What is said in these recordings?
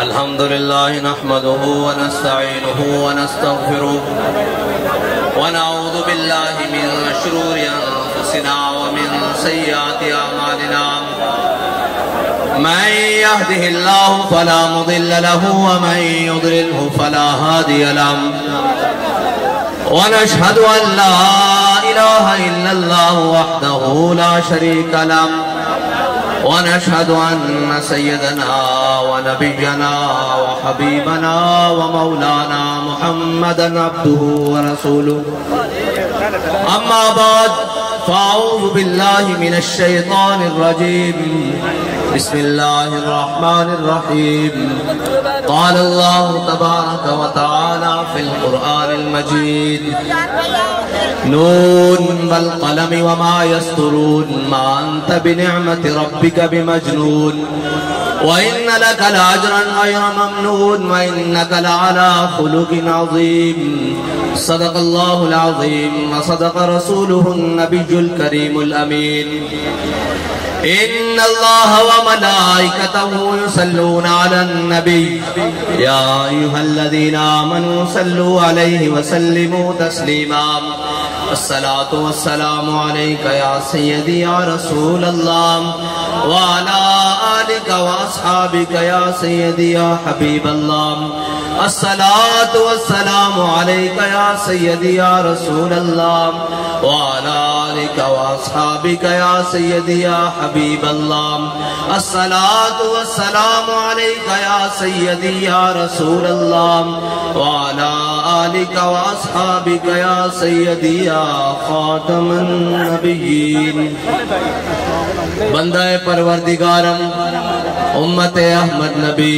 الحمد لله نحمده ونستعينه ونستغفره ونعوذ بالله من شرور أنفسنا ومن سيئات أعمالنا من يهده الله فلا مضل له ومن يضلله فلا هادي له ونشهد أن لا إله إلا الله وحده لا شريك له ونشهد أن سيدنا ونبينا وحبيبنا ومولانا محمدا عبده ورسوله أما بعد فأعوذ بالله من الشيطان الرجيم بسم الله الرحمن الرحيم قال الله تبارك وتعالى في القرآن المجيد نون والقلم وما يسطرون ما أنت بنعمة ربك بمجنون وإن لك لأجرا غير ممنون وإنك لعلى خلق عظيم صدق الله العظيم وصدق رسوله النبي الكريم الأمين إن الله وملائكته يصلون على النبي يا أيها الذين آمنوا صلوا عليه وسلموا تسليما الصلاة والسلام عليك يا سيدي يا رسول الله وعلى آلك وأصحابك يا سيدي يا حبيب الله الصلاة والسلام عليك يا سيدي يا رسول الله وعلى آلك وأصحابك يا سيدي يا حبيب الله الصلاة والسلام عليك يا سيدي يا رسول الله وعلى آلك وأصحابك يا سيدي يا خاتم النبيين بندہ پروردگارم امت احمد نبی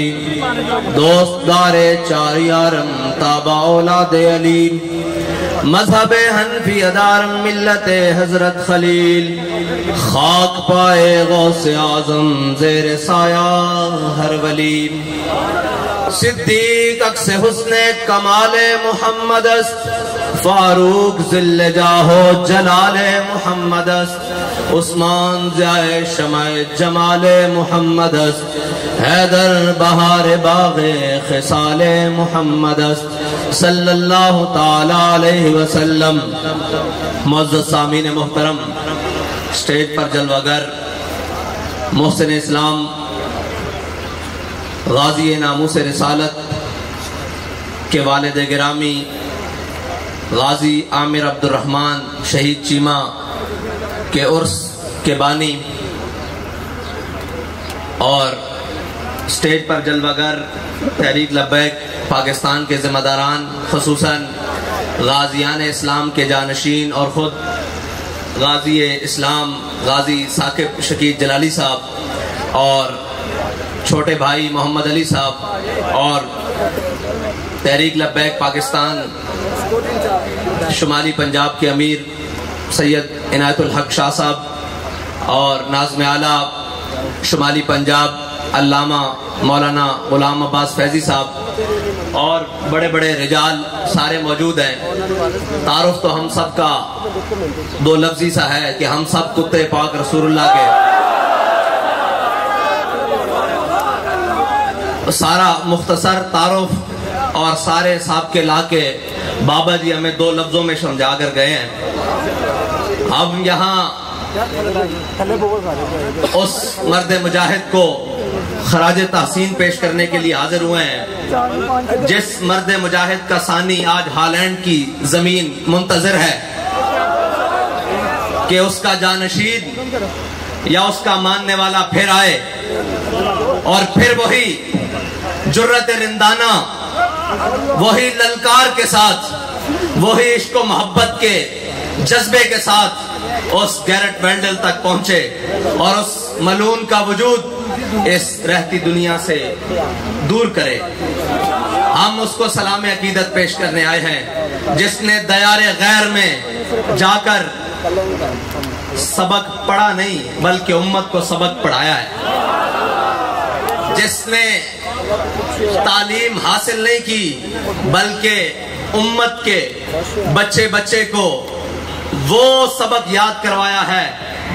دوست دار چار یارم تابع اولاد علی مذہب حنفی ادارم ملت حضرت خلیل خاک پائے غوث اعظم زیر سایہ ہر ولی صدیق اکس حسن کمال محمد است فاروق ذل جاہو جلال محمد است عثمان جائے شمع جمال محمد است حیدر بہار باغ خصال محمد است صلی اللہ تعالی علیہ وسلم معزز سامعین محترم سٹیج پر جلوگر محسن اسلام غازی ناموس رسالت کے والد گرامی غازی عامر عبد الرحمن شہید چیمہ کے عرس کے بانی اور سٹیج پر جلوگر تحریک لبیک پاکستان کے ذمہ داران خصوصاً غازیان اسلام کے جانشین اور خود غازی اسلام غازی ثاقب شکیل جلالی صاحب اور چھوٹے بھائی محمد علی صاحب اور تحریک لبیک پاکستان شمالی پنجاب کے امیر سید عنایت الحق شاہ صاحب اور ناظم اعلیٰ شمالی پنجاب علامہ مولانا غلام عباس فیضی صاحب اور بڑے بڑے رجال سارے موجود ہیں. تعارف تو ہم سب کا دو لفظی سا ہے کہ ہم سب کتے پاک رسول اللہ کے. سارا مختصر تعارف اور سارے صاحب کے لا کے بابا جی ہمیں دو لفظوں میں سمجھا کر گئے ہیں. ہم یہاں اس مرد مجاہد کو خراج تحسین پیش کرنے کے لیے حاضر ہوئے ہیں جس مرد مجاہد کا ثانی آج ہالینڈ کی زمین منتظر ہے کہ اس کا جانشین یا اس کا ماننے والا پھر آئے اور پھر وہی جرت رندانہ وہی للکار کے ساتھ وہی عشق و محبت کے جذبے کے ساتھ اس گیرٹ وینڈل تک پہنچے اور اس ملعون کا وجود اس رہتی دنیا سے دور کرے. ہم اس کو سلام عقیدت پیش کرنے آئے ہیں جس نے دیار غیر میں جا کر سبق پڑھا نہیں بلکہ امت کو سبق پڑھایا ہے. جس نے تعلیم حاصل نہیں کی بلکہ امت کے بچے بچے کو وہ سبق یاد کروایا ہے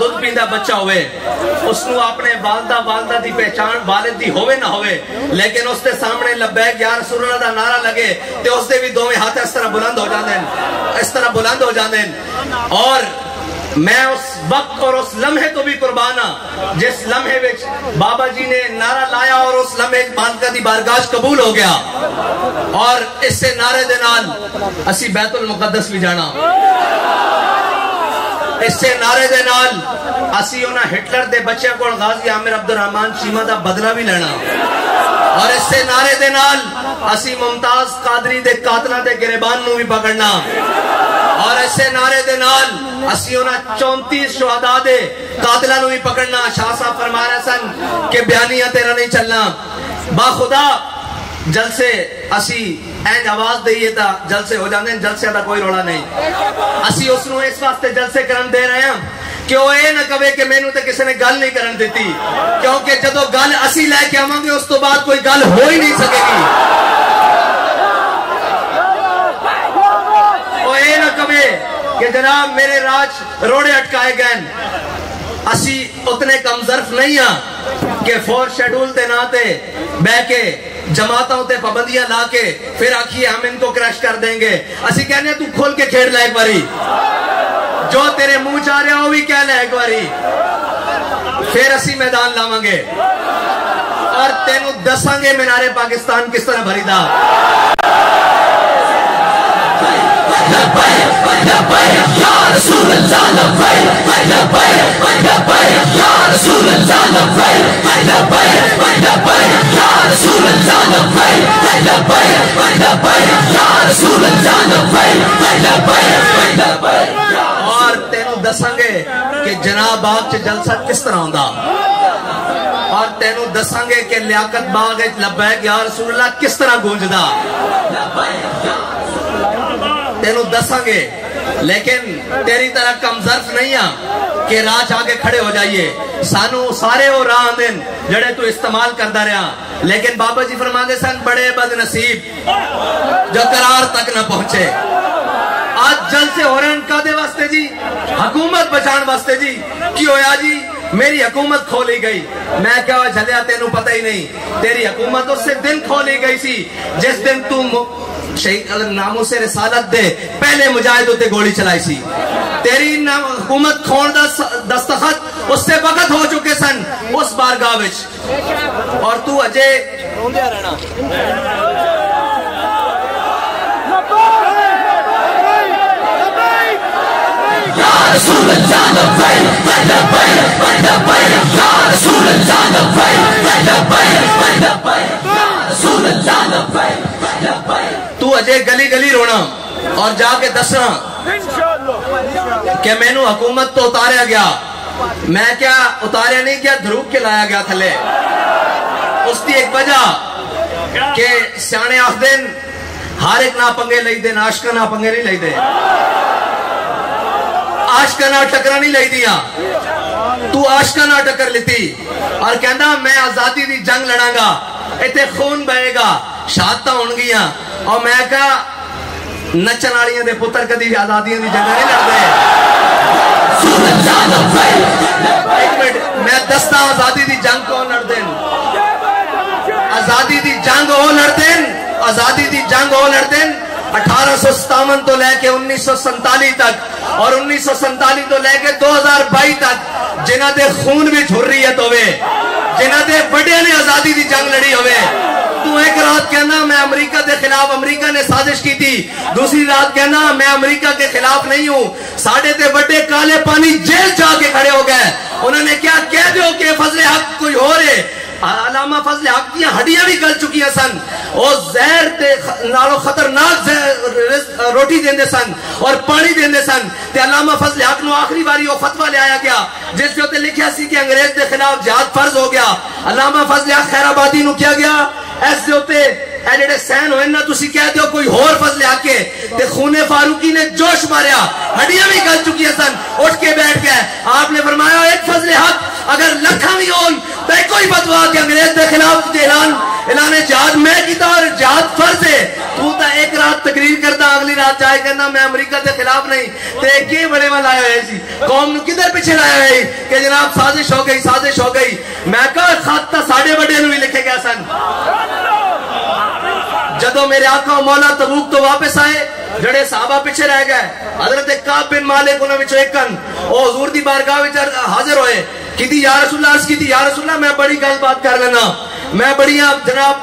دودھ پیندا بچہ ہوئے اس نو اپنے والدہ دی پہچان والد دی ہوئے نہ ہوئے لیکن اس دے سامنے لبیک یا رسول اللہ دا نعرہ لگے تے اس دے بھی دوویں ہاتھ اس طرح بلند ہو جاندے ہیں، اس طرح بلند ہو جاندے ہیں۔ اور میں اس وقت اور اس لمحے تو بھی قربان ہاں جس لمحے وچ بابا جی نے نعرہ لایا اور اس لمحے مالکہ دی بارگاہ قبول ہو گیا اور اس سے نعرے دے نال اسی بیت المقدس بھی جانا، اس سے نعرے دے نال اسی انہاں ہٹلر دے بچے کو غازی عامر عبدالرحمن شیمہ دا بدلہ بھی لینا، اور اس سے نعرے دے نال اسی ممتاز قادری دے قاتلہ دے گریبان نو بھی پکڑنا، اور ایسے نعرے دے نال اسی انہاں 34 شہداء دے قاتلہ نو بھی پکڑنا۔ شاہ صاحب فرما رہے سن کہ بیانیاں تیرا نہیں چلنا، با خدا جلسے اسی اینج آواز دئیے تا جلسے ہو جاندے ہیں، جلسے دا کوئی روڑا نہیں، اسی اس نو اس واسطے جلسے کرن دے رہے ہیں کہ وہ اے نہ کہے کہ میں نو تے کسی نے گل نہیں کرن دیتی، کیونکہ جدو گل اسی لے کے آواں گے اس تو بعد کوئی گل ہو ہی نہیں سکے گی۔ وہ اے نہ کہے کہ جناب میرے راج روڑے اٹکائے گئے، اسی اتنے کم ظرف نہیں ہیں کہ فور شیڈول تے نہ تے بے کے جماعتوں تے پابندیاں لا کے پھر آکھیے ہم ان کو کرش کر دیں گے۔ اسی کہنے تو کھول کے کھیڑ لے ایک باری، جو تیرے منہ چاہ رہا ہو بھی کہہ لے ایک باری، پھر اسی میدان لاواں گے اور تینوں دساں گے مینارے پاکستان کس طرح بھری دا۔ یا رسول اللہ لبیک لبیک لبیک یا رسول اللہ لبیک لبیک لبیک یا رسول اللہ لبیک لبیک لبیک یا رسول اللہ لبیک لبیک لبیک، اور تینوں دساں گے کہ جناب باغ چ جلسہ کس طرح ہوندا، اور تینوں دساں گے کہ لیاقت باغ لبیک یا رسول اللہ کس طرح گونجدا، تینوں دساں گے۔ لیکن تیری طرح کم ظرف نہیں ہاں کہ راہ چاہ کے کھڑے ہو جائیے، سانو سارے وہ راہ دن جڑے تو استعمال کردا رہا، لیکن بابا جی فرماندے سن بڑے بد نصیب جو قرار تک نہ پہنچے۔ آج جلسے ہو رہے ہیں کادے واسطے جی؟ حکومت بچان واسطے جی۔ کی ہویا جی؟ میری حکومت کھولی گئی، میں کیا جھلیا تینوں پتہ ہی نہیں، تیری حکومت اس سے دن کھولی گئی سی جس دن تو شہید ناموں سے رسالت دے پہلے مجاہد ہوتے گولی چلائی سی، تیری حکومت کھون دا دستخط اس سے وقت ہو چکے سن اس بارگاہ وچ، اور تو اجے روندیا رہنا۔ یا رسول اللہ لبیک لبیک لبیک یا رسول اللہ لبیک لبیک لبیک یا رسول اللہ لبیک لبیک، تو اجے گلی گلی رونا اور جا کے دسنا کہ میں نو حکومت تو اتاریا گیا، میں کیا اتاریا نہیں کیا دھروک کے لایا گیا تھلے۔ اس کی ایک وجہ کہ سیانے آخ دن ہر ایک نا پنگے لئی دے، آشکا نا پنگے نہیں لئی دے، آشکا نا ٹکرا نہیں لئی دیا، تو آشکا نا ٹکر لیتی اور کہنا میں آزادی دی جنگ لڑاں گا، ایتے خون بہے گا، شہادتہ ہون گیاں، اور میں کہا نچن آڑیاں دے پتر کدی آزادیاں دی جنگ نہیں لڑ دے۔ ایک منٹ میں دستا آزادی دی جنگ کون لڑ دیں؟ آزادی دی جنگ وہ لڑ دیں، آزادی دی جنگ وہ لڑ دیں 1857 تو لے کے 1947 تک اور 1947 تو لے کے 2022 تک جنہ دے خون بھی حریت ہوئے، جنہ دے بڑے نے آزادی دی جنگ لڑی ہوئے۔ تو ایک رات کہنا میں امریکہ دے خلاف، امریکہ نے سازش کی تھی، دوسری رات کہنا میں امریکہ کے خلاف نہیں ہوں، ساڑھے تے بڑے کالے پانی جیل جا کے کھڑے ہو گئے، انہوں نے کیا کہہ دیو کہ فضل حق کوئی ہو رہے، علامہ فضل حق دیاں ہڈیاں بھی گل چکی ہیں سن، اور زہر تے نالو خطرناک روٹی دیندے سن اور پانی دیندے سن، تے علامہ فضل حق نو آخری باری وہ فتوہ لے آیا گیا جس جو تے لکھیا سی کہ انگریز دے خلاف جہاد فرض ہو گیا۔ علامہ فضل حق خیر آبادی نو کیا گیا ایسے ہوتے اے جڑے سین ہوئے نا تسی کہہ دیو کوئی ہور فضل حق کے، تے خون فاروقی نے جوش ماریا، ہڈیاں بھی گل چکی ہیں سن، اٹھ کے بیٹھ گئے، آپ نے فرمایا ایک فضل حق اگر لکھاں بھی ہون تو کوئی فتویٰ کہ انگریز دے خلاف اعلان اعلان جہاد میں کیتا اور جہاد فرض ہے. تو تا ایک رات تقریر کرتا اگلی رات جائے کہنا میں امریکہ کے خلاف نہیں. تے کی بڑے والا آیا ہوئے سی قوم نو کدھر پیچھے لایا ہوئے کہ جناب سازش ہو گئی سازش ہو گئی. میں کہا خط تا ساڑھے بڑے نو ہی لکھے گیا سن. جدو میرے آقا و مولا تبوک تو واپس آئے جڑے صحابہ پیچھے رہ گئے حضرت کعب بن مالک انہوں وچ ایکن او حضور دی بارگاہ وچ حاضر ہوئے کی دی یا رسول اللہ عرض کی دی یا رسول اللہ میں بڑی گل بات کر لینا میں بڑی جناب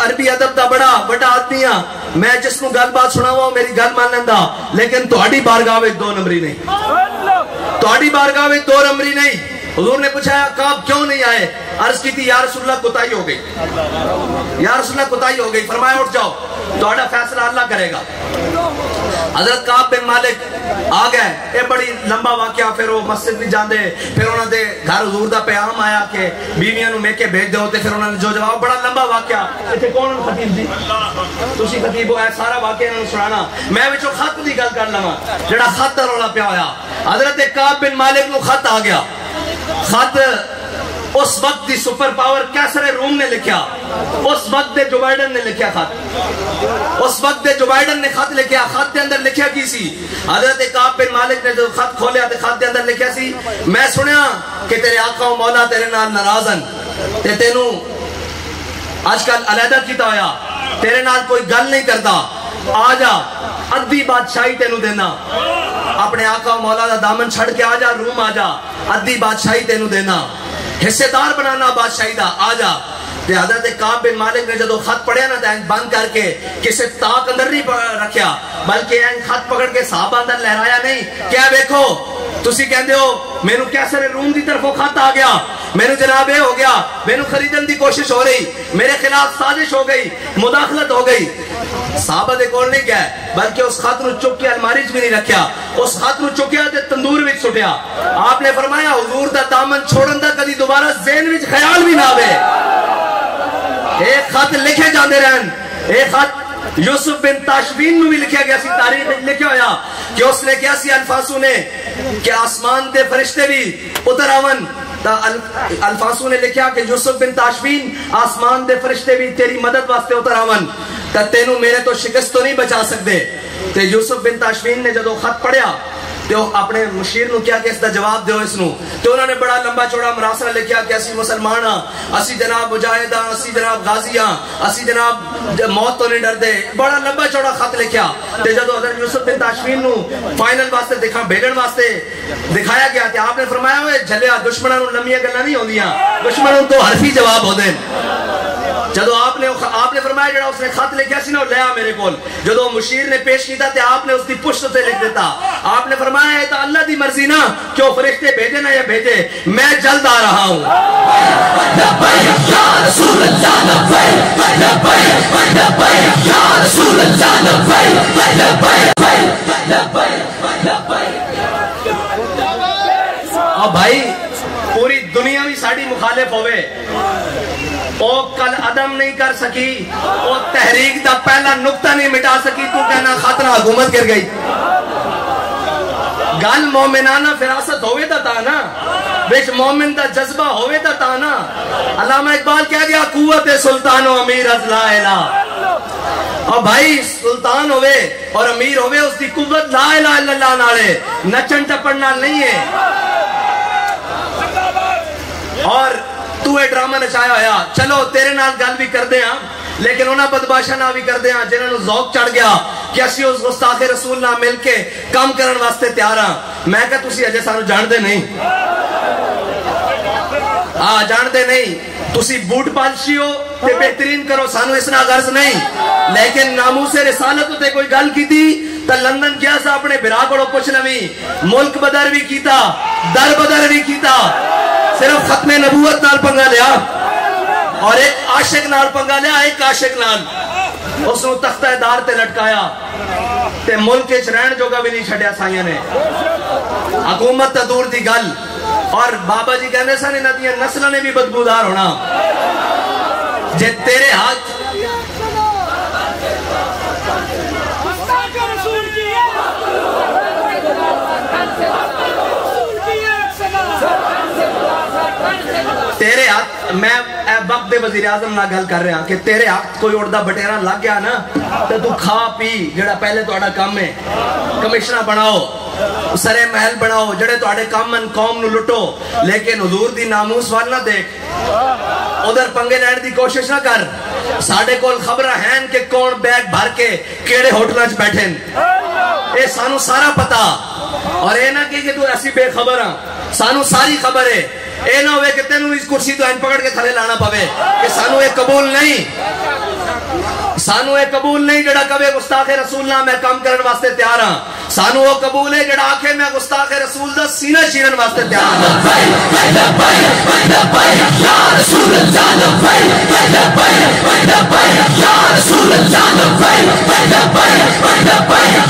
عربی ادب دا بڑا آدمی ہاں میں جس کو گل بات سنا ہوا میری گل مان لیندا لیکن تہاڈی بارگاہ وچ دو نمبری نہیں تہاڈی بارگاہ وچ دو نمبری نہیں. حضور نے پوچھا کعب کیوں نہیں آئے عرض کی تھی یا رسول اللہ کوتاہی ہو گئی یا رسول اللہ کوتاہی ہو گئی. فرمایا اٹھ جاؤ تہاڈا فیصلہ اللہ کرے گا. حضرت کعب بن مالک آ گئے یہ بڑی لمبا واقعہ. پھر وہ مسجد بھی جاندے پھر انہوں نے گھر حضور دا پیغام آیا کہ بیویاں نو میکے بھیج دو تے پھر انہوں نے جو جواب بڑا لمبا واقعہ. ایتھے کون خطیب جی تسی خطیب ہو سارا واقعہ انہوں نے سنانا. میں وچوں خط دی گل کر لواں جڑا خط رولا پیا ہویا. حضرت کعب بن مالک نو خط آ گیا. خط اس وقت دی سپر پاور کیسر روم نے لکھیا اس وقت دے جو بائیڈن نے لکھیا خط اس وقت دے جو بائیڈن نے خط لکھیا. خط دے اندر لکھیا کی سی حضرت کعب بن مالک نے جو خط کھولیا تے خط دے اندر لکھیا سی میں سنیا کہ تیرے آقا و مولا تیرے نال ناراضن تے تینوں آج کل علیحدہ کیتا ہویا تیرے نال کوئی گل نہیں کرتا آ جا ادھی بادشاہی تینوں دینا اپنے آقا و مولا دا دامن چھڑ کے آ جا روم آ جا ادھی بادشاہی تینوں دینا حصے دار بنانا بادشاہی دا آ جا. حضرت کعب بن مالک نے جدو خط پڑھیا نا تو بند کر کے کسی تاک اندر نہیں رکھیا بلکہ خط پکڑ کے صحابہ اندر لہرایا نہیں. کیا دیکھو تسی کہندے ہو میں نو کیسر روم دی طرف خط آ گیا میں نو جناب اے ہو گیا میں نو خریدن دی کوشش ہو رہی میرے خلاف سازش ہو گئی مداخلت ہو گئی. صحابہ دے کول نہیں گیا بلکہ اس خط نو چک کے الماری وچ بھی نہیں رکھیا اس خط نو چکیا تے تندور وچ سٹیا. آپ نے فرمایا حضور دا دامن چھوڑن دا کدی دوبارہ ذہن وچ خیال بھی نہ آوے. ایک خط لکھے جاندے رہن. ایک خط یوسف بن تاشفین نو بھی لکھیا گیا سی تاریخ وچ لکھیا ہویا کہ اس نے کیا سی الفاسو نے کہ آسمان دے فرشتے بھی اتر آون. الفاسو نے لکھیا کہ یوسف بن تاشفین آسمان دے فرشتے بھی تیری مدد واسطے اتر آون تا تینوں میرے تو شکست تو نہیں بچا سکتے. تے یوسف بن تاشفین نے جدو خط پڑھیا تو اپنے مشیر نو کیا کہ اس دا جواب دیو اس نو تو انہوں نے بڑا لمبا چوڑا مراسلہ لکھیا کہ اسی مسلمان ہاں اسی جناب مجاہد ہاں اسی جناب غازی ہاں اسی جناب موت تو نہیں ڈر دے. بڑا لمبا چوڑا خط لکھیا تے جدو حضرت یوسف بن تاشفین نو فائنل واسطے بھیجن واسطے دکھایا گیا تے آپ نے فرمایا ہوئے جھلیا دشمناں نو لمبیاں گلاں نہیں ہوندیاں دشمناں تو حرفی جواب ہوندے. جدو آپ نے فرمایا جڑا اس نے خط لکھیا سی نا لیا میرے کول جدو مشیر نے پیش کیتا تے آپ نے اس دی پشت تے لکھ دیتا. آپ نے فرمایا ہے تو اللہ دی مرضی نا کیوں فرشتے بھیجے نہ یا بھیجے میں جلد آ رہا ہوں. لبیک یا رسول اللہ لبیک لبیک لبیک یا رسول اللہ لبیک لبیک لبیک لبیک. اب بھائی پوری دنیا بھی ساڑی مخالف ہوئے او کل عدم نہیں کر سکی او تحریک دا پہلا نقطہ نہیں مٹا سکی تو کہنا خطرہ حکومت گر گئی. گل مومنانہ فراست ہوئے تا نا بیچ مومن دا جذبہ ہوئے تا نا. علامہ اقبال کہہ گیا قوت سلطان و امیر از لا الہ. اور بھائی سلطان ہوئے اور امیر ہوئے اس دی قوت لا الہ الا اللہ نالے نچن ٹپڑنا نہیں ہے. اور تو اے ڈرامہ نچایا ہویا چلو تیرے نال گل بھی کر دے ہاں لیکن انہاں بدباشا نہ بھی کر دے ہاں جنہاں نو ذوق چڑھ گیا کہ اسی اس گستاخ رسول نہ مل کے کام کرن واسطے تیار ہاں. میں کہا تسی اجے سانو جان دے نہیں جان دے نہیں تسی بوٹ پالشی ہو تے بہترین کرو سانو اس نہ غرض نہیں لیکن ناموس رسالت تے کوئی گل کی تھی تا لندن کیا سا اپنے بھرا کو پوچھ لوی ملک بدر بھی کیتا در بدر بھی کیتا صرف ختم نبوت نال پنگا لیا اور ایک عاشق نال پنگا لیا ایک عاشق نال اس نے تختہ دار تے لٹکایا تے ملک اچ رہن جوگا بھی نہیں چھڑیا سائیاں نے حکومت تا دور دی گل. اور بابا جی کہنے سن انہاں دی نسلاں نے بھی بدبودار ہونا جے تیرے ہاتھ تیرے ہاتھ میں وقت دے وزیر اعظم نہ گل کر رہا کہ تیرے ہاتھ کوئی اڑدا بٹیرا لگ گیا نا تو کھا پی جڑا پہلے تہاڈا کام ہے کمشنر بناؤ سرے محل بناؤ جڑے تہاڈے کام ان قوم نو لٹو لیکن حضور دی ناموس وال نہ دیکھ ادھر پنگے لین دی کوشش نہ کر ساڈے کول خبراں ہیں کہ کون بیگ بھر کے کیڑے ہوٹلاں وچ بیٹھے اے سانو سارا پتا اور اے نہ کہ تو ایسی بے خبر ہاں سانو ساری خبر ہے اے نہ ہوئے کہ تینوں اس کرسی تو این پکڑ کے تھلے لانا پوے کہ سانو اے قبول نہیں جڑا کبے گستاخ رسول نہ میں کام کرن واسطے تیار ہاں سانو وہ قبول ہے جڑا آکھے میں گستاخ رسول دا سینہ چیرن واسطے تیار ہاں یا رسول اللہ یا رسول اللہ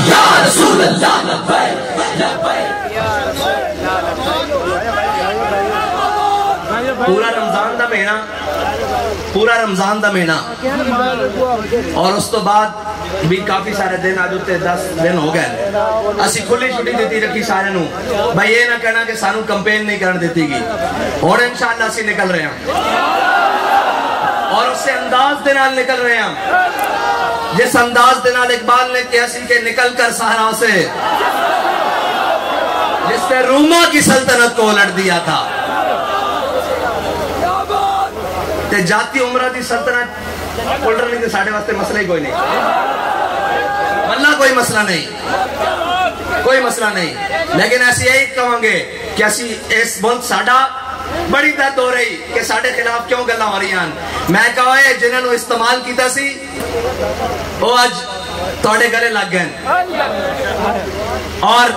یا رسول اللہ پورا رمضان دا مہینہ اور اس تو بعد بھی کافی سارے دن آج ہوتے 10 دن ہو گئے اسی کھلی چھٹی دیتی رکھی سارے نو بھائی یہ نہ کہنا کہ سانو کمپین نہیں کرن دیتی گی اور انشاءاللہ اسی نکل رہے ہیں اور اس سے انداز دے نال نکل رہے ہیں جس انداز دے نال اقبال نے کہا سی کہ نکل کر صحرا سے جس نے روما کی سلطنت کو الٹ دیا تھا تے جاتی عمرہ دی سلطنت الٹر نہیں تے ساڑھے واسطے مسئلہ ہی کوئی نہیں واللہ کوئی مسئلہ نہیں لیکن ایسی یہی کہوں گے کہ ایسی اس ملک ساڑھا بڑی درد ہو رہی کہ ساڑھے خلاف کیوں گلہ ہو رہی ہیں میں کہا ہے جنہوں نے استعمال کیتا سی وہ آج توڑے گلے لگ گئے اور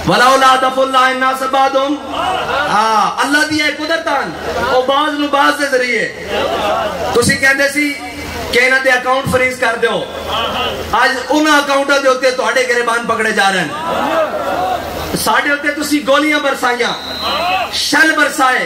وَلَوْلَا دَفُ اللَّهِ النَّاسَ بَعْضُهُمْ اللہ دی ہے قدرتان وہ بعض نو بعض دے ذریعے تسی کہندے سی کہ انہاں دے اکاؤنٹ فریز کر دیو آج انہاں اکاؤنٹاں دے ہوتے تواڈے گریبان پکڑے جا رہے ہیں ساڑھے ہوتے تسی گولیاں برسائیاں شل برسائے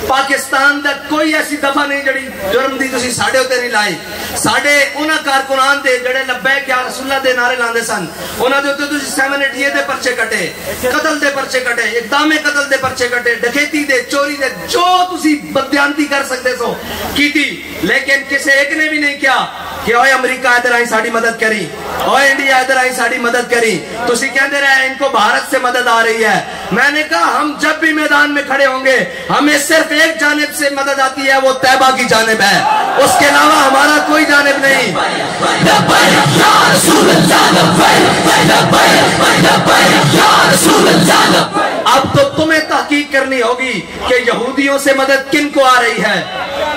پاکستان دا کوئی ایسی دفعہ نہیں جڑی جرم دی تسی ساڑھے ہوتے نہیں لائی ساڑھے انہاں کارکنان دے جڑے لبیک یا رسول اللہ دے نعرے لاندے سن انہاں دے ہوتے تسی 788 دے پرچے کٹے قتل دے پرچے کٹے اقدام قتل دے پرچے کٹے ڈکیتی دے چوری دے جو تسی بدیانتی کر سکتے سو کی تھی لیکن کسے ایک نے بھی نہیں کیا کہ اوہ امریکہ ادھر آئی ساڑھی مدد کری اوہ انڈیا ادھر آئی ساڑھی مدد کری تسی کہندے رہے ان کو بھارت سے مدد آ رہی ہے میں نے کہا ہم جب بھی میدان میں کھڑے ہوں گے ہمیں صرف ایک جانب سے مدد آتی ہے وہ طیبہ کی جانب ہے اس کے علاوہ ہمارا کوئی جانب نہیں اب تو تمہیں تحقیق کرنی ہوگی کہ یہودیوں سے مدد کن کو آ رہی ہے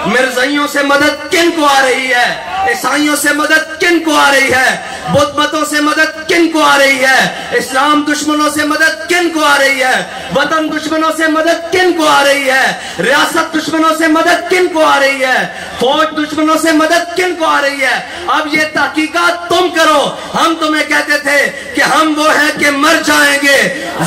مرزائیوں سے مدد کن کو آ رہی ہے عیسائیوں سے مدد کن کو آ رہی ہے بدھ متوں سے مدد کن کو آ رہی ہے اسلام دشمنوں سے مدد کن کو آ رہی ہے وطن دشمنوں سے مدد کن کو آ رہی ہے ریاست دشمنوں سے مدد کن کو آ رہی ہے فوج دشمنوں سے مدد کن کو آ رہی ہے اب یہ تحقیقات تم کرو ہم تمہیں کہتے تھے کہ ہم وہ ہیں کہ مر جائیں گے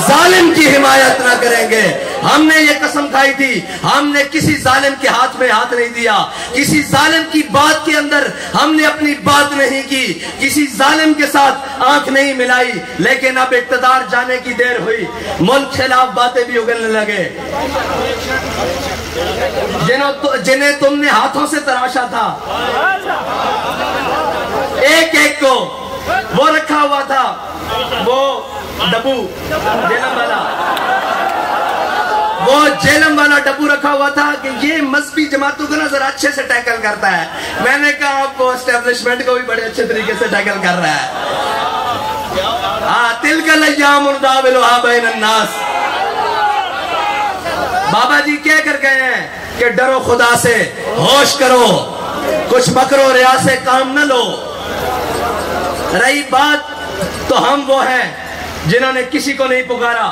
ظالم کی حمایت نہ کریں گے ہم نے یہ قسم کھائی تھی ہم نے کسی ظالم کے ہاتھ میں ہاتھ نہیں دیا کسی ظالم کی بات کے اندر ہم نے اپنی بات نہیں کی کسی ظالم کے ساتھ آنکھ نہیں ملائی لیکن اب اقتدار جانے کی دیر ہوئی ملک خلاف باتیں بھی اگلنے لگے جنہیں تم نے ہاتھوں سے تراشا تھا ایک ایک کو وہ رکھا ہوا تھا وہ ڈبو جیلم والا وہ جیلم والا ڈبو رکھا ہوا تھا کہ یہ مذہبی جماعتوں کو نا ذرا اچھے سے ٹیکل کرتا ہے میں نے کہا آپ کو اسٹیبلشمنٹ کو بھی بڑے اچھے طریقے سے ٹیکل کر رہا ہے تِلْكَ الْأَيَّامُ نُدَاوِلُهَا بَيْنَ النَّاسِ بابا جی کہہ کر گئے ہیں کہ ڈرو خدا سے ہوش کرو کچھ مکر و ریا سے کام نہ لو رہی بات تو ہم وہ ہیں جنہوں نے کسی کو نہیں پکارا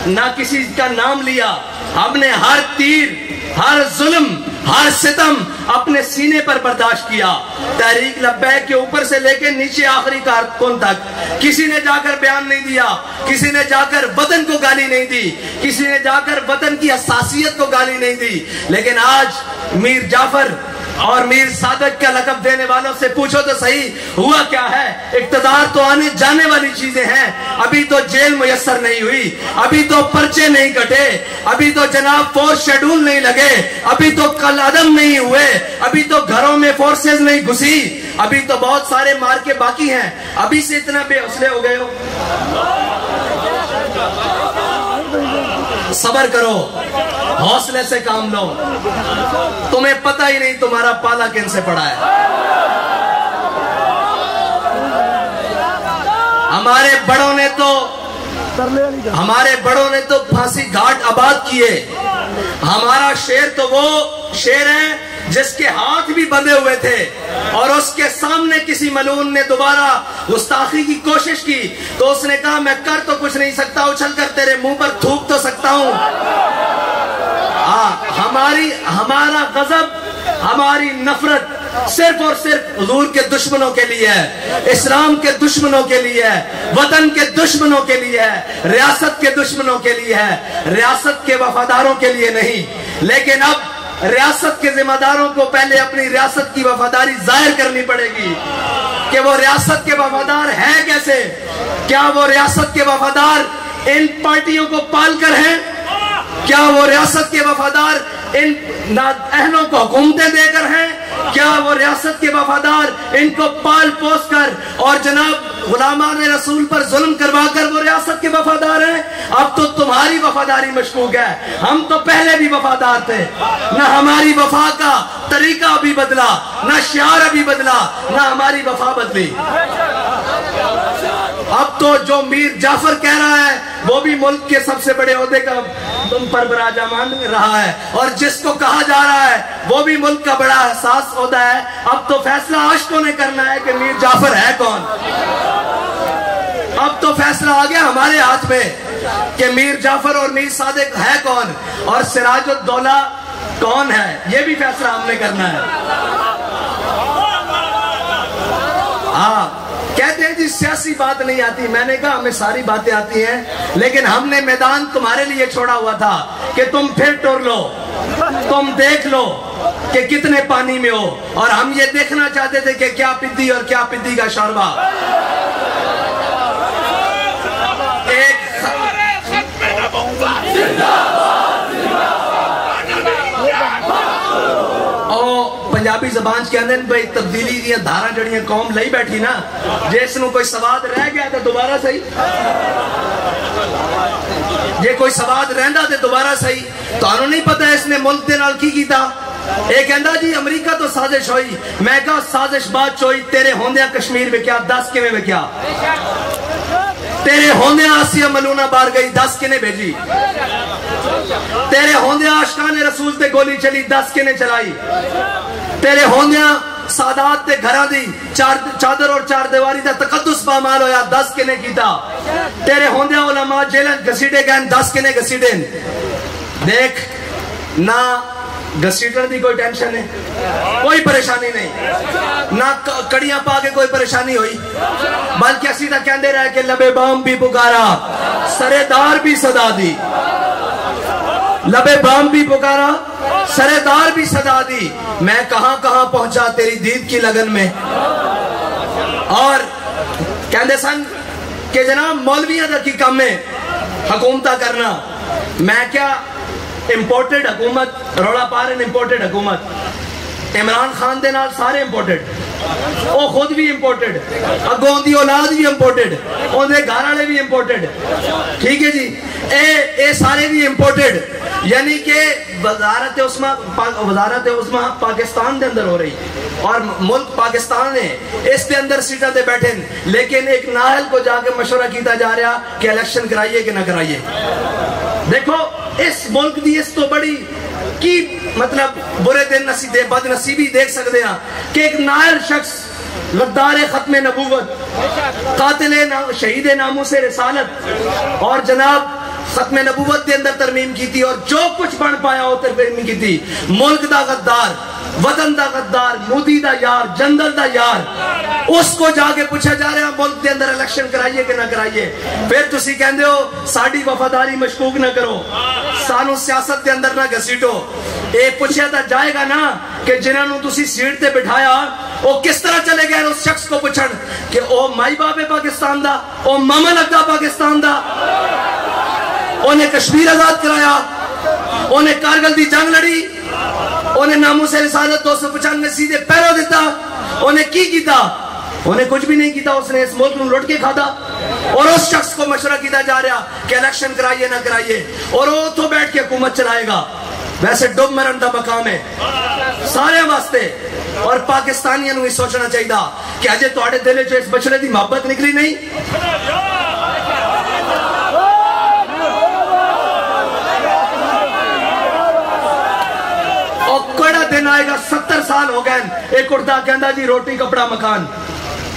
نہ کسی کا نام لیا ہم نے ہر تیر ہر ظلم ہر ستم اپنے سینے پر برداشت کیا تحریک لبیک کے اوپر سے لے کے نیچے آخری کارکن تک کسی نے جا کر بیان نہیں دیا کسی نے جا کر وطن کو گالی نہیں دی کسی نے جا کر وطن کی حساسیت کو گالی نہیں دی لیکن آج میر جعفر اور میر صادق کا لقب دینے والوں سے پوچھو تو صحیح ہوا کیا ہے؟ اقتدار تو آنے جانے والی چیزیں ہیں، ابھی تو جیل میسر نہیں ہوئی، ابھی تو پرچے نہیں کٹے، ابھی تو جناب فورس شیڈول نہیں لگے، ابھی تو کل عدم نہیں ہوئے، ابھی تو گھروں میں فورسز نہیں گھسی، ابھی تو بہت سارے مارکے باقی ہیں، ابھی سے اتنا بے حوصلے ہو گئے ہو؟ صبر کرو، حوصلے سے کام لو، تمہیں پتہ ہی نہیں تمہارا پالا کن سے پڑا ہے۔ ہمارے بڑوں نے تو پھانسی گھاٹ آباد کیے، ہمارا شیر تو وہ شیر ہے جس کے ہاتھ بھی بندھے ہوئے تھے، اور اس کے سامنے کسی ملعون نے دوبارہ گستاخی کی کوشش کی تو اس نے کہا میں کر تو کچھ نہیں سکتا، اچھل کر تیرے منہ پر تھوک تو سکتا ہوں۔ ہمارا غضب، ہماری نفرت صرف اور صرف حضور کے دشمنوں کے لیے ہے، اسلام کے دشمنوں کے لیے ہے، وطن کے دشمنوں کے لیے ہے، ریاست کے دشمنوں کے لیے ہے، ریاست کے وفاداروں کے لیے نہیں۔ لیکن اب ریاست کے ذمہ داروں کو پہلے اپنی ریاست کی وفاداری ظاہر کرنی پڑے گی کہ وہ ریاست کے وفادار ہیں کیسے۔ کیا وہ ریاست کے وفادار ان پارٹیوں کو پال کر ہیں؟ کیا وہ ریاست کے وفادار ان اہلوں کو حکومتیں دے کر ہیں؟ کیا وہ ریاست کے وفادار ان کو پال پوس کر اور جناب غلامان رسول پر ظلم کروا کر وہ ریاست کے وفادار ہیں؟ اب تو تمہاری وفاداری مشکوک ہے، ہم تو پہلے بھی وفادار تھے، نہ ہماری وفا کا طریقہ ابھی بدلا، نہ شعار ابھی بدلا، نہ ہماری وفا بدلی۔ اب تو جو میر جعفر کہہ رہا ہے وہ بھی ملک کے سب سے بڑے عہدے کا تم پر براجمان رہا ہے، اور جس کو کہا جا رہا ہے وہ بھی ملک کا بڑا حساس عہدہ ہے۔ اب تو فیصلہ عاشقوں نے کرنا ہے کہ میر جعفر ہے کون۔ اب تو فیصلہ آ گیا ہمارے ہاتھ میں کہ میر جعفر اور میر صادق ہے کون اور سراج الدولہ کون ہے، یہ بھی فیصلہ ہم نے کرنا ہے۔ ہاں کہتے ہیں جی سیاسی بات نہیں آتی، میں نے کہا ہمیں ساری باتیں آتی ہیں، لیکن ہم نے میدان تمہارے لیے چھوڑا ہوا تھا کہ تم پھر ٹور لو، تم دیکھ لو کہ کتنے پانی میں ہو، اور ہم یہ دیکھنا چاہتے تھے کہ کیا پدی اور کیا پدی کا شوربہ۔ پنجابی زبان کے اندر بھائی تبدیلی دیا دھارا جڑیاں قوم لئی بیٹھی نا، جس نو کوئی سواد رہ گیا تو دوبارہ صحیح، جے کوئی سواد رہندا تے دوبارہ صحیح۔ تو انہوں نہیں پتا اس نے ملک دے نال کی کیتا۔ ایک کہندا جی امریکہ تو سازش ہوئی، میں کہا سازش بات چوئی تیرے ہوندیاں کشمیر میں کیا 10 کیویں میں کیا، تیرے ہوندیاں آسیہ ملونہ بار گئی 10 کنے بھیجی، تیرے ہوندیاں عاشقان رسول تے گولی چلی 10 کنے چلائی، تیرے ہوندیاں سادات تے گھرہ دی چادر اور چار دیواری دا تقدس پامال ہویا 10 کنے کیتا، تیرے ہوندیاں علماء جیلن گھسیٹے گئن 10 کنے گھسیٹیں۔ دیکھ نہ گھسیٹن دی کوئی ٹینشن ہے، کوئی پریشانی نہیں، نہ کڑیاں پا کے کوئی پریشانی ہوئی، بلکہ اسی تا کہندے رہے کہ لبے بام بھی پکارا سرے دار بھی صدا دی، لبے بام بھی پکارا سرے دار بھی صدا دی، میں کہاں کہاں پہنچا تیری دید کی لگن میں۔ اور کہندے سن کہ جناب مولویاں دا کی کم میں حکومتہ کرنا، میں کیا امپورٹڈ حکومت روڑا پارن امپورٹڈ حکومت، عمران خان دے نال سارے امپورٹڈ، وہ خود بھی امپورٹڈ، اگوں دی اولاد بھی امپورٹڈ، اون دے گھر والے بھی امپورٹڈ، ٹھیک ہے جی، اے سارے بھی امپورٹڈ، یعنی کہ وزارت عظمیٰ پاکستان دے اندر ہو رہی اور ملک پاکستان ہے، اس دے اندر سیٹاں دے بیٹھے، لیکن ایک نااہل کو جا کے مشورہ کیتا جا رہا کہ الیکشن کرائیے کہ نہ کرائیے۔ دیکھو اس ملک دی اس تو بڑی کی مطلب برے دن بد نصیبی دیکھ سکتے ہیں کہ ایک نااہل شخص غدار ختم نبوت، قاتل شہید ناموس رسالت، اور جناب ختم نبوت کے اندر ترمیم کی تھی اور جو کچھ بن پایا وہ ترمیم کی تھی، ملک دا غدار، وطن دا غدار، مودی دا یار، جنرل دا یار، اس کو جا کے پوچھا جا رہا ملک دے اندر الیکشن کرائیے کہ نہ کرائیے، پھر تسی کہندے ہو ساڑی وفاداری مشکوک نہ کرو، سانو سیاست دے اندر نہ گھسیٹو۔ یہ پوچھا تھا جائے گا نا کہ جنہوں تسی سیٹ تے بٹھایا وہ کس طرح چلے گئے اس شخص کو پوچھن کہ او مائی باپ ہے پاکستان دا، او ماما لگتا پاکستان دا، انہیں کشمیر آزاد کرایا، انہیں کارگل دی جنگ لڑی، انہیں ناموس رسالت 295 سیدھے پیرو دیتا، انہیں کی کیتا؟ انہیں کچھ بھی نہیں کیتا، اس نے اس ملک نو لوٹ کے کھادا، اور اس شخص کو مشورہ کیتا جا رہا کہ الیکشن کرائیے نہ کرائیے، اور وہ تو بیٹھ کے حکومت چلائے گا۔ ویسے ڈب مرن دا مقام ہے سارے واسطے، اور پاکستانیوں نو ہی سوچنا چاہیے کہ اجے تواڈے دل وچ اس بچڑے دی محبت نکلی نہیں؟ اور کڑا دن آئے گا 70 سال ہو گئے، ایک اڑتا کہندا جی روٹی کپڑا مکان،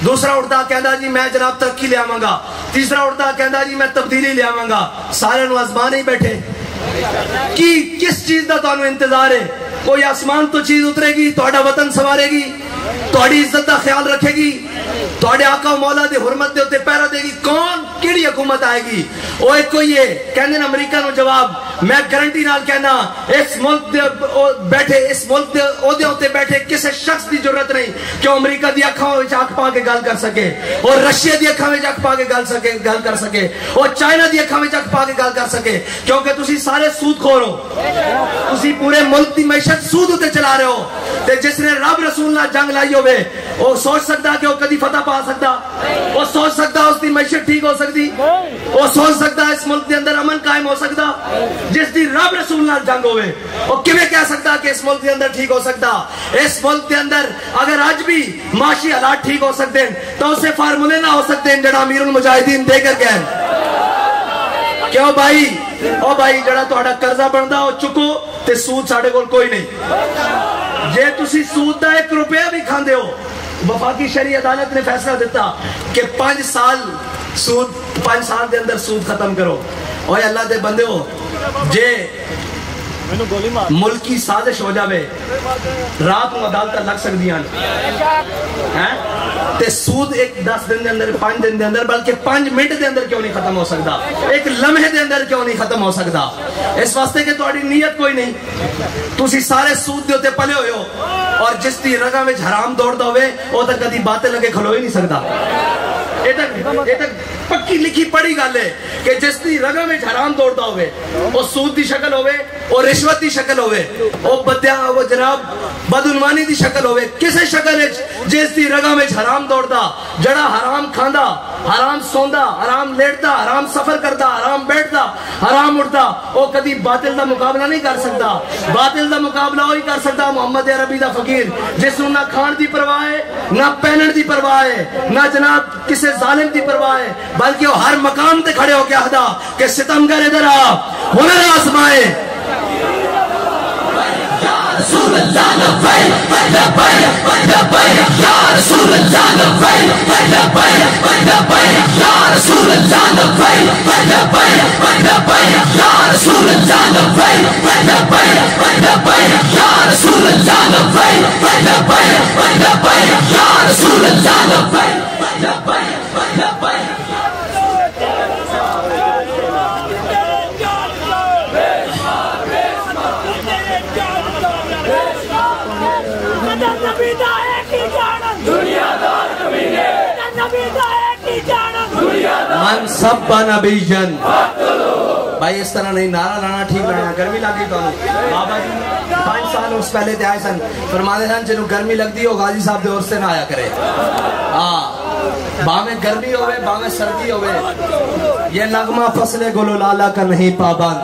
دوسرا اڑتا کہندا جی میں جناب ترقی لے آواں گا، تیسرا اڑتا کہندا جی میں تبدیلی لے آواں گا، سارے نو آزمان ہی بیٹھے۔ کس چیز دا تانوں انتظار ہے؟ کوئی آسمان تو چیز اترے گی، تہاڈا وطن سوارے گی، تہاڈی عزت دا خیال رکھے گی، تہاڈے آقا مولا دے حرمت دے اوتے پہرا دے گی؟ کون کیڑی حکومت آئے گی؟ وہ ایک کوئی ہے کہندے نے امریکہ نو جواب، میں گارنٹی نال کہنا اس ملک دے بیٹھے، اس ملک دے عہدے اوتے بیٹھے کسے شخص دی ضرورت نہیں کہ امریکہ دی اکھاں وچ اکھ پا کے گل کر سکے، اور رشیا دی اکھاں وچ اکھ پا کے گل کر سکے، اور چائنا دی اکھاں وچ اکھ پا کے گل کر سکے، کیونکہ تسی سارے سود خور ہو، تسی پورے ملک دی معیشت سود اتے چلا رہے ہو۔ تے جس نے رب رسول نال جنگ لائی ہوئے وہ سوچ سکتا کہ وہ کدی فتح پا سکتا، وہ سوچ سکتا اس دی معیشت ٹھیک ہو سکتی، وہ سوچ سکتا اس ملک دے اندر امن قائم ہو سکتا؟ جس دی رب رسول نال جنگ ہوئے وہ کیویں کہہ سکتا کہ اس ملک دے اندر ٹھیک ہو سکتا؟ اس ملک دے اندر اگر آج بھی معاشی حالات ٹھیک ہو سکتے ہیں تو اسے فارمولے نہ ہو سکتے ہیں جڑا امیر المجاہدین دے کر گئے۔ کیوں بھائی؟ او بھائی جڑا تہاڈا قرضہ بندا او چکو تے سود ساڈے کول کوئی نہیں۔ جے تسی سود دا 1 روپیہ بھی کھاندے ہو، وفاقی شرعی عدالت نے فیصلہ دیتا کہ 5 سال دے اندر سود ختم کرو۔ اوے اللہ دے بندے ہو، جے ملکی سازش ہو جاوے رات کو عدالت لگ سکدیاں تے سود 10 دن دے اندر، 5 دن دے اندر، بلکہ 5 منٹ دے اندر کیوں نہیں ختم ہو سکتا؟ 1 لمحے دے اندر کیوں نہیں ختم ہو سکتا؟ اس واسطے کہ تہاڈی نیت کوئی نہیں، تسی سارے سود دے اوتے پلے ہوئے ہو، اور جس دی رگاں وچ حرام دوڑدا ہوئے وہ تے کدی باطل لگے کھلو ہی نہیں سکدا۔ یہ تک پکی لکھی پڑی گل ہے کہ جس دی رگاں وچ حرام دوڑدا ہوئے، وہ سود دی شکل ہوئے، اور رشوت دی شکل ہوئے، وہ جناب بدعنوانی دی شکل ہوئے، کسے شکل ہے جس دی رگاں وچ حرام دوڑدا، جڑا حرام کھاندا، حرام سوندا، حرام لیٹدا، حرام سفر کردا، حرام بیٹھدا، حرام اٹھدا، وہ کدی باطل دا مقابلہ نہیں کر سکتا۔ باطل دا مقابلہ وہی کر سکتا محمد عربی دا فقیر، جس نو نہ کھان دی پرواہ ہے، نہ پہنن دی پرواہ ہے، نہ جناب کسے ظالم دی پرواہ ہے، بلکہ وہ ہر مقام تے کھڑے ہو کے آخدا کہ ستمگر ادھر آ، ہنر آزمائے۔ رسول اللہ لبیک لبیک لبیک یا رسول اللہ لبیک لبیک لبیک یا رسول اللہ لبیک لبیک لبیک یا رسول اللہ لبیک لبیک لبیک یا رسول اللہ لبیک لبیک لبیک یا رسول اللہ لبیک لبیک لبیک۔ من سب نبی جن، بھائی اس طرح نہیں، نعرہ لانا ٹھیک رہنا، گرمی لگی تو بابا جی 5 سال اس پہلے تے آئے سن، فرماتے سن جنہوں گرمی لگ دی ہو غازی صاحب دے اور سے نہ آیا کرے۔ باہمیں گرمی ہوئے، باہمیں سردی ہوئے، یہ نغمہ فصل گلو لالا کا نہیں پابند،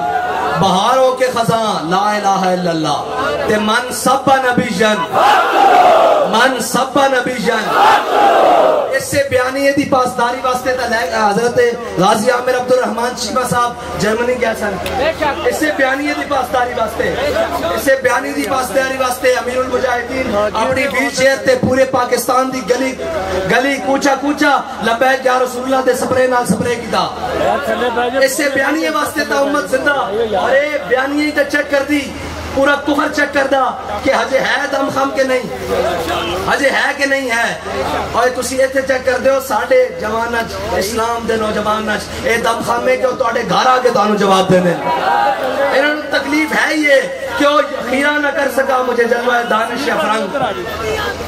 بہار ہو کے خزاں لا الہ الا اللہ، تے من سب نبی جن، من سب نبی جن۔ اس سے بیانیے دی پاسداری واسطے تا حضرت غازی عامر عبد الرحمن شیبہ صاحب جرمنی گیا سن، اس سے بیانیے دی پاسداری واسطے، اس سے بیانی دی پاسداری واسطے امیر المجاہدین اپنی ویل چیئر تے پورے پاکستان دی گلی کوچا کوچا لبیک یا رسول اللہ دے سپرے نال سپرے کیتا، اس سے بیانیے واسطے تا امت زندہ، ارے بیانیے تا چیک کر دی پورا کفر چیک کردا کہ ہجے ہے دم خم کے نہیں، ہجے ہے کہ نہیں ہے. اور تسی ایتھے چیک کردے ہو ساڈے جواناں اسلام دے نوجواناں اے دم خم ہے کہ او تواڈے گھر آ کے تانوں جواب دے دین. انہاں نوں تکلیف ہے یہ کہ او خیرہ نہ کر سکا مجھے جلوہ دانش افرنگ.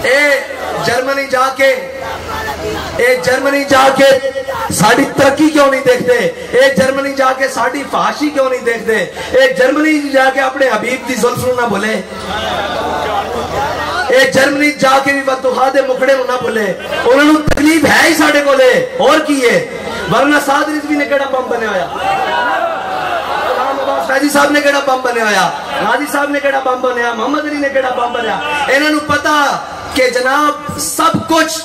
اے جرمنی جا کے ساڑی ترقی کیوں نہیں دیکھتے؟ ایک جرمنی جا کے ساڑی فحاشی کیوں نہیں دیکھتے؟ ایک جرمنی جا کے اپنے حبیب دی زلف نہ بھولے، ایک جرمنی جا کے بھی بددعا دے مکڑے نہ بھولے. انہوں نے تکلیف ہے ہی ساڑے کو لے اور کیے. ورنہ سعد رضوی نے کیڑا بم بنے ہویا، فیضی صاحب نے کیڑا بم بنے ہویا، غازی صاحب نے کیڑا بم بنے ہویا، محمد علی نے کیڑا بم بنے ہویا. انہوں نے پتا کہ جناب سب کچھ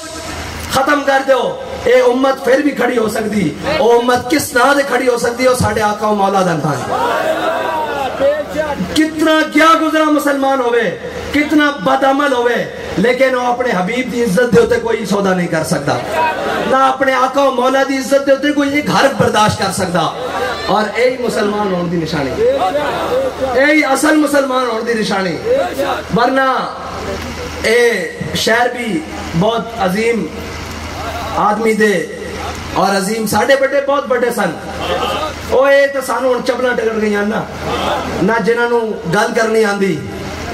ختم کر دو اے امت پھر بھی کھڑی ہو سکتی. او امت کس نام دے کھڑی ہو سکتی؟ اور ساڑھے آقا و مولا دا نام. کتنا کیا گزرا مسلمان ہوئے، کتنا بدعمل ہوئے، لیکن وہ اپنے حبیب دی عزت دے ہوتے کوئی سودا نہیں کر سکتا، نہ اپنے آقا و مولا دی عزت دے ہوتے کوئی ایک حرف برداشت کر سکتا. اور اے مسلمان ہونے دی نشانی، اے اصل مسلمان ہونے دی نشانی. ورنہ اے شہر بھی بہت عظیم آدمی دے اور عظیم ساڑھے بڑے بہت بڑے سن. او اے تو سانو ان چپنا ٹکڑ گئی نہ جنہاں نو گل کرنی آندی،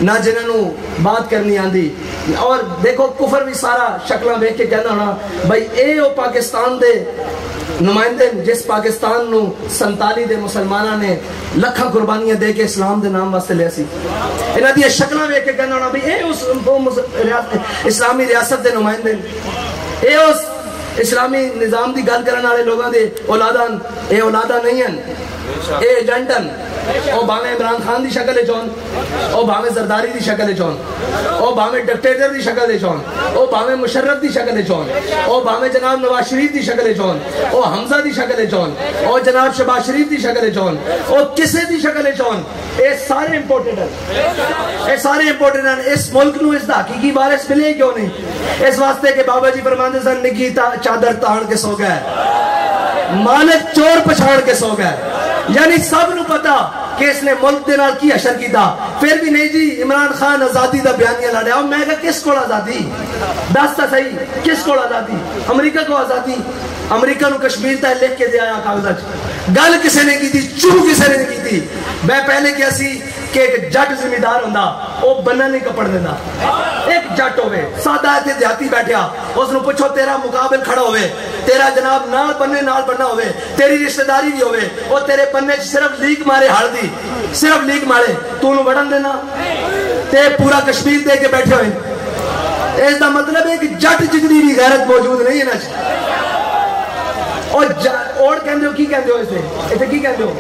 نہ جنہاں نو بات کرنی آندی. اور دیکھو کفر بھی سارا شکلہ بیک کے کہنا ہونا بھائی اے او پاکستان دے نمائندے جس پاکستان نو 47 دے مسلمانہ نے لکھاں قربانیاں دے کے اسلام دے نام واسطے لے سی. انہاں دی شکلاں ویکھ کے کہنا ہونا بھائی اے اس اسلامی ریاست دے نمائندے، اے اس اسلامی نظام دی گل کرنے والے لوگاں دے اولادان. اے اولاداں نہیں ہیں، اے ایجنٹن. او باویں عمران خان دی شکل چون، او باویں زرداری دی شکل چون، او باویں ڈکٹیٹر دی شکل چون، او باویں مشرف دی شکل چون، او باویں جناب نواز شریف دی شکل چون، او حمزہ دی شکل چون، او جناب شہباز شریف دی شکل چون، او کسے دی شکل چون. اے سارے امپورٹنٹ ہیں، اے سارے امپورٹنٹ ہیں. اس ملک نو اس دا حقیقی وارث ملے کیوں نہیں؟ اس واسطے کہ بابا جی فرماندے سن نگی چادر تاڑ کے سو گئے، مالک چور پچھاڑ کے سو گئے. یعنی سب نو پتا کہ اس نے ملک دے نال کی حشر کیتا. پھر بھی نہیں جی عمران خان آزادی دا بیانیہ لڑیا. میں کہا کس کو آزادی؟ دس تا صحیح کس کو آزادی؟ امریکہ کو آزادی؟ امریکہ نو کشمیر تا لکھ کے دے آیا کاغذات. گل کسے نے کی تھی؟ چو کسے نے کی تھی؟ میں پہلے کیا سی کہ ایک جٹ زمیندار ہوندا او بننا نہیں کپڑ دینا. ایک جٹ ہوئے سادہ ایتھے دیہاتی بیٹھیا، اس نو پوچھو تیرا مقابل کھڑا ہوئے، تیرا جناب نال بننا ہوئے، تیری رشتہ داری بھی ہوئے، او تیرے پنے صرف لیک مارے ہڑ دی، صرف لیک مارے، تو انہوں بڑھن دینا تے پورا کشمیر دے کے بیٹھے ہوئے. اس دا مطلب ہے کہ جٹ جتنی بھی غیرت موجود نہیں ہے نا. اور کہندے ہو کی کہندے ہو اسے ایتھے کی کہندے ہو؟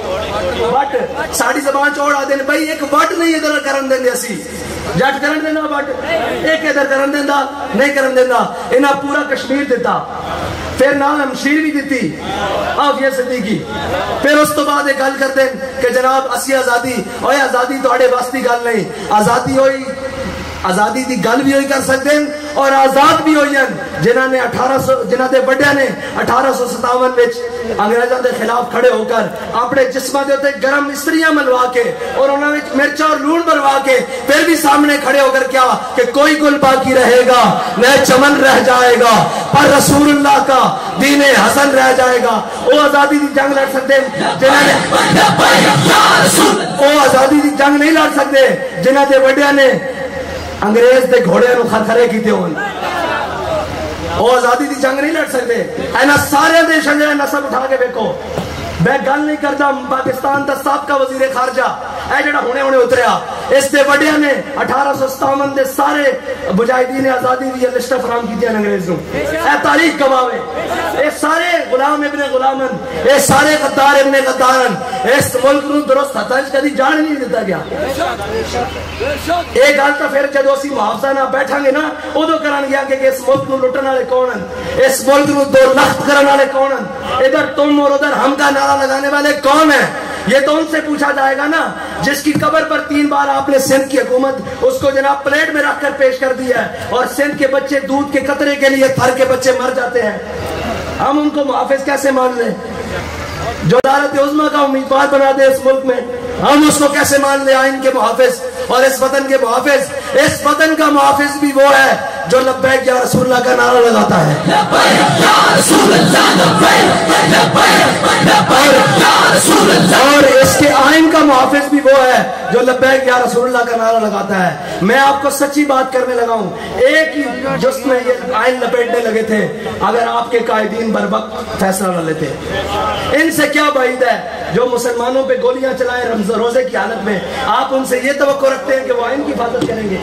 وٹ. ساڑی زبان چوڑ آدھے نے بھائی ایک وٹ نہیں ادھر کرن دیں اسی. جٹ کرن دینا وٹ، ایک ادھر کرن دینا نہیں کرن دینا. انہاں پورا کشمیر دیتا، پھر نام ہمشیر بھی دیتی آفیہ صدیقی. پھر اس تو بعد ایک گل کرتے ہیں کہ جناب اسی آزادی، اوہ آزادی تو آڑے واسطی گل نہیں. آزادی ہوئی، آزادی دی گل بھی ہوئی کر سکتے ہیں اور آزاد بھی ہوئی ہیں جنہاں نے 1857 وچ انگریزوں دے خلاف کھڑے ہو کر اپنے جسمہ دے ہوتے گرم استریاں ملوا کے اور انہوں نے مرچہ اور لون بلوا کے پھر بھی سامنے کھڑے ہو کر کیا کہ کوئی گل باقی رہے گا نہ چمن رہ جائے گا پر رسول اللہ کا دین حسن رہ جائے گا. وہ آزادی دی جنگ لڑ سکتے جنہاں نے، وہ آزادی دی جنگ نہیں لڑ سکتے جنہاں دے وڈیاں نے انگریز دے گھوڑے نو خرخرے کیتے ہون. وہ آزادی دی جنگ نہیں لڑ سکتے. اینا سارے دے شجرے نسب اٹھا کے دیکھو. میں گل نہیں کرتا پاکستان دا سابقہ وزیر خارجہ اے جڑا ہونے اتریا، اس دے وڈیاں نے 1857 دے سارے مجاہدین آزادی دی لسٹ فراہم کیتی ہیں انگریز نو. اے تاریخ گواوے. اے سارے غلام ابن غلامن، اے سارے غدار ابن غدارن اس ملک نو درست ہتھاں کدی جان نہیں دیتا گیا. ایک گل تو پھر جدو اسی محافظہ نہ بیٹھا گے نا ادو کرن گیا کہ اس ملک نو لٹن والے کون ہیں، اس ملک نو دو لخت کرن والے کون ہیں، ادھر تم اور ادھر ہم کا نعرہ لگانے والے کون ہیں. یہ تو ان سے پوچھا جائے گا نا جس کی قبر پر 3 بار آپ نے سندھ کی حکومت اس کو جناب پلیٹ میں رکھ کر پیش کر دیا ہے اور سندھ کے بچے دودھ کے قطرے کے لیے تھر کے بچے مر جاتے ہیں. ہم ان کو محافظ کیسے مان لیں؟ جو عدالت عظمیٰ کا امیدوار بنا دے اس ملک میں، ہم اس کو کیسے مان لیں آئین کے محافظ؟ اور اس وطن کے محافظ. اس وطن کا محافظ بھی وہ ہے جو لبیک یا رسول اللہ کا نعرہ لگاتا ہے. اور اس کے آئین کا محافظ بھی وہ ہے جو لبیک یا رسول اللہ کا نعرہ لگاتا ہے. میں آپ کو سچی بات کرنے لگا ہوں. ایک ہی جس میں یہ آئین لپیٹنے لگے تھے اگر آپ کے قائدین بر وقت فیصلہ نہ لیتے. ان سے کیا بعید ہے جو مسلمانوں پہ گولیاں چلائیں روزے کی حالت میں. آپ ان سے یہ توقع رکھتے ہیں کہ وہ آئین کی حفاظت کریں گے.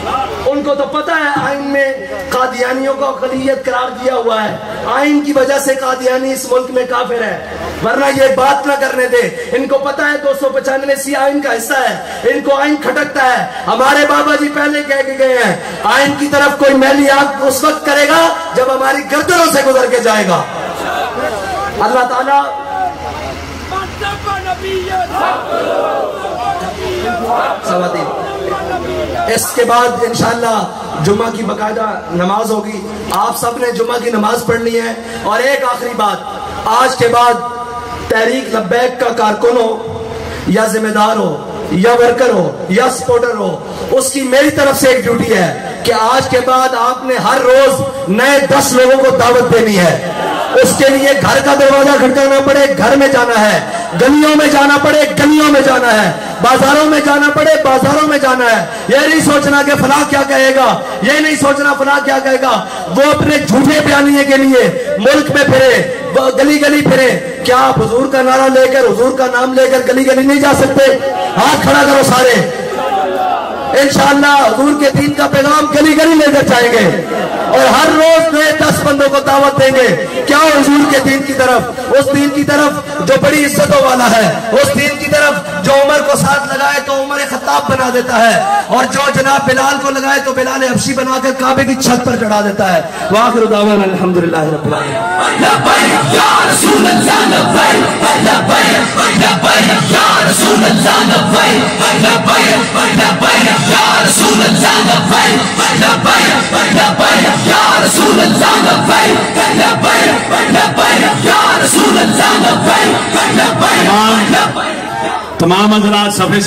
ان کو تو پتا ہے آئین میں قادیانیوں کو اقلیت قرار دیا ہوا ہے. آئین کی وجہ سے قادیانی اس ملک میں کافر ہے, ورنہ یہ بات نہ کرنے دے. ان کو پتا ہے 295 آئین کا حصہ ہے. ان کو آئین کھٹکتا ہے. ہمارے بابا جی پہلے کہہ کے گئے ہیں آئین کی طرف کوئی میلی آنکھ اس وقت کرے گا جب ہماری گردنوں سے گزر کے جائے گا. اللہ تعالیٰ اس کے بعد انشاءاللہ جمعہ کی باقاعدہ نماز ہوگی. آپ سب نے جمعہ کی نماز پڑھنی ہے. اور ایک آخری بات, آج کے بعد تحریک لبیک کا کارکن ہو یا ذمہ دار ہو یا ورکر ہو یا سپورٹر ہو, اس کی میری طرف سے ایک ڈیوٹی ہے کہ آج کے بعد آپ نے ہر روز نئے 10 لوگوں کو دعوت دینی ہے. اس کے لیے گھر کا دروازہ کھٹکانا پڑے گھر میں جانا ہے, گلیوں میں جانا پڑے گلیوں میں جانا ہے, بازاروں میں جانا پڑے بازاروں میں جانا ہے. یہ نہیں سوچنا کہ فلاں کیا کہے گا, یہ نہیں سوچنا فلاں کیا کہے گا. وہ اپنے جھوٹے بیانیے کے لیے ملک میں پھرے, گلی گلی پھرے. کیا آپ حضور کا نعرہ لے کر حضور کا نام لے کر گلی گلی نہیں جا سکتے؟ ہاتھ کھڑا کرو سارے. انشاءاللہ حضور کے دین کا پیغام گلی گلی لے کر جائیں گے اور ہر روز نئے 10 بندوں کو دعوت دیں گے. کیا حضور کے دین کی طرف, اس دین کی طرف جو بڑی عزتوں والا ہے, اس دین کی طرف جو عمر کو ساتھ لگائے تو عمر خطاب بنا دیتا ہے, اور جو جناب بلال کو لگائے تو بلال حبشی بنا کر کعبے کی چھت پر چڑھا دیتا ہے. وآخر دعوانا الحمدللہ رب العالمین. لبیک یا رسول اللہ لبیک لبیک لبیک یا رسول اللہ لبیک لبیک لبیک یا رسول اللہ لبیک لبیک لبیک یا رسول اللہ لبیک لبیک لبیک یا رسول اللہ لبیک لبیک. تمام حضرات صفحے